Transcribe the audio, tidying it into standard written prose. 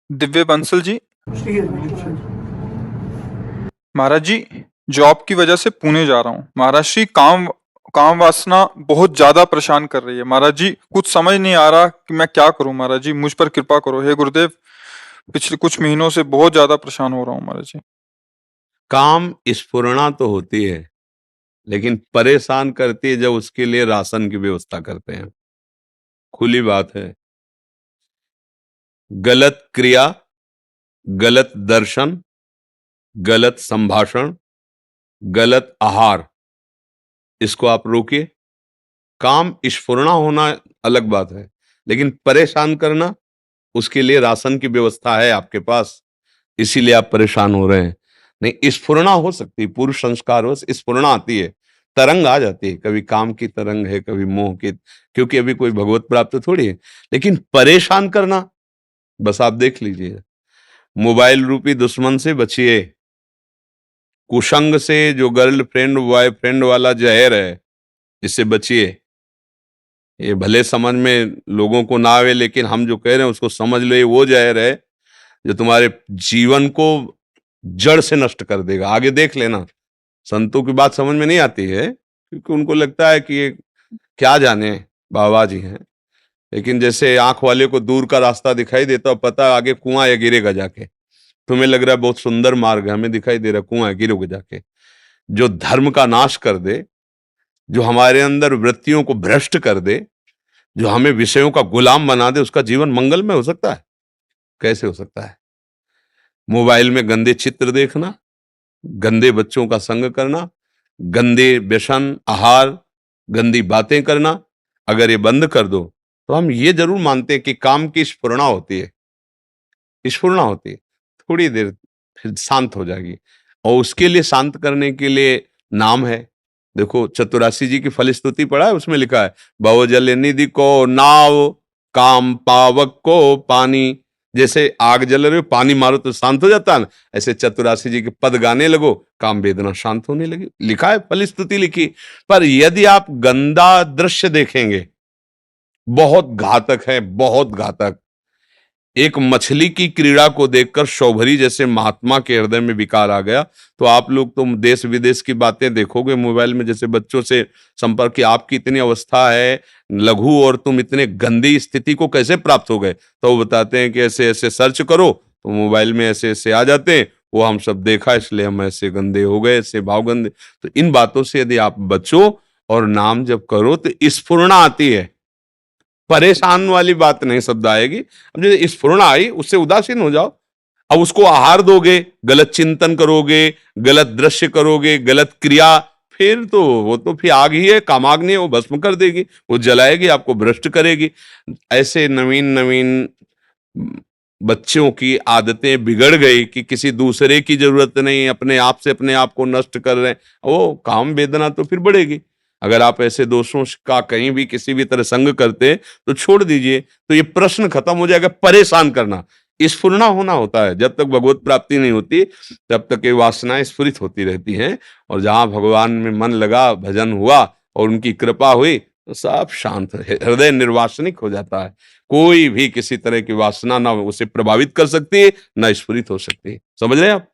दिव्य बंसल जी। ठीक है। महाराज जी, जॉब की वजह से पुणे जा रहा हूँ। महाराज जी, काम काम वासना बहुत ज्यादा परेशान कर रही है। महाराज जी, कुछ समझ नहीं आ रहा कि मैं क्या करूं। महाराज जी, मुझ पर कृपा करो। हे गुरुदेव, पिछले कुछ महीनों से बहुत ज्यादा परेशान हो रहा हूँ महाराज जी। काम स्फुरणा तो होती है, लेकिन परेशान करती है जब उसके लिए राशन की व्यवस्था करते हैं। खुली बात है, गलत क्रिया, गलत दर्शन, गलत संभाषण, गलत आहार, इसको आप रोकिए। काम स्फुरणा होना अलग बात है, लेकिन परेशान करना, उसके लिए राशन की व्यवस्था है आपके पास, इसीलिए आप परेशान हो रहे हैं। नहीं, स्फुरणा हो सकती है, पूर्व संस्कार हो, स्फुरणा आती है, तरंग आ जाती है। कभी काम की तरंग है, कभी मोह की, क्योंकि अभी कोई भगवत प्राप्त थोड़ी है। लेकिन परेशान करना, बस आप देख लीजिए। मोबाइल रूपी दुश्मन से बचिए। कुसंग से, जो गर्लफ्रेंड बॉयफ्रेंड वाला जहर है, इससे बचिए। ये भले समझ में लोगों को ना आवे, लेकिन हम जो कह रहे हैं उसको समझ लो। ये वो जहर है जो तुम्हारे जीवन को जड़ से नष्ट कर देगा। आगे देख लेना। संतों की बात समझ में नहीं आती है, क्योंकि उनको लगता है कि ये क्या जाने, बाबा जी हैं। लेकिन जैसे आंख वाले को दूर का रास्ता दिखाई देता है, पता है आगे कुआं है, गिरेगा जाके। तुम्हें लग रहा है बहुत सुंदर मार्ग है, हमें दिखाई दे रहा है कुआं है, गिरोगे जाके। जो धर्म का नाश कर दे, जो हमारे अंदर वृत्तियों को भ्रष्ट कर दे, जो हमें विषयों का गुलाम बना दे, उसका जीवन मंगलमय हो सकता है? कैसे हो सकता है? मोबाइल में गंदे चित्र देखना, गंदे बच्चों का संग करना, गंदे व्यसन, आहार, गंदी बातें करना, अगर ये बंद कर दो तो हम ये जरूर मानते हैं कि काम की स्फुरणा होती है। स्फुरणा होती है, थोड़ी देर फिर शांत हो जाएगी। और उसके लिए शांत करने के लिए नाम है। देखो, चतुरासी जी की फलस्तुति पढ़ा है, उसमें लिखा है, भव जल निधि को नाव, काम पावक को पानी। जैसे आग जल रहे हो, पानी मारो तो शांत हो जाता है ना, ऐसे चतुरासी जी के पद गाने लगो, काम वेदना शांत होने लगी। लिखा है, फलस्तुति लिखी। पर यदि आप गंदा दृश्य देखेंगे, बहुत घातक है, बहुत घातक। एक मछली की क्रीड़ा को देखकर शौभरी जैसे महात्मा के हृदय में विकार आ गया, तो आप लोग तो देश विदेश की बातें देखोगे मोबाइल में, जैसे बच्चों से संपर्क की आपकी इतनी अवस्था है लघु, और तुम इतने गंदी स्थिति को कैसे प्राप्त हो गए? तो वो बताते हैं कि ऐसे ऐसे सर्च करो, तो मोबाइल में ऐसे ऐसे आ जाते हैं। वो हम सब देखा, इसलिए हम ऐसे गंदे हो गए, ऐसे भाव गंदे। तो इन बातों से यदि आप बचो और नाम जब करो तो स्फुरणा आती है। परेशान वाली बात नहीं शब्द आएगी। अब जैसे स्फुरणा आई, उससे उदासीन हो जाओ। अब उसको आहार दोगे, गलत चिंतन करोगे, गलत दृश्य करोगे, गलत क्रिया, फिर तो वो तो फिर आग ही है, कामाग्नि है, वो भस्म कर देगी, वो जलाएगी, आपको भ्रष्ट करेगी। ऐसे नवीन नवीन बच्चों की आदतें बिगड़ गई कि किसी दूसरे की जरूरत नहीं, अपने आप से अपने आप को नष्ट कर रहे हैं। वो काम वेदना तो फिर बढ़ेगी। अगर आप ऐसे दोषों का कहीं भी किसी भी तरह संग करते तो छोड़ दीजिए, तो ये प्रश्न खत्म हो जाएगा। परेशान करना, स्फुरना होना होता है। जब तक भगवत प्राप्ति नहीं होती, तब तक ये वासनाएं स्फुरित होती रहती हैं। और जहां भगवान में मन लगा, भजन हुआ और उनकी कृपा हुई, तो सब शांत, हृदय निर्वासनिक हो जाता है। कोई भी किसी तरह की वासना ना उसे प्रभावित कर सकती है, ना स्फुरित हो सकती है। समझ रहे हैं आप?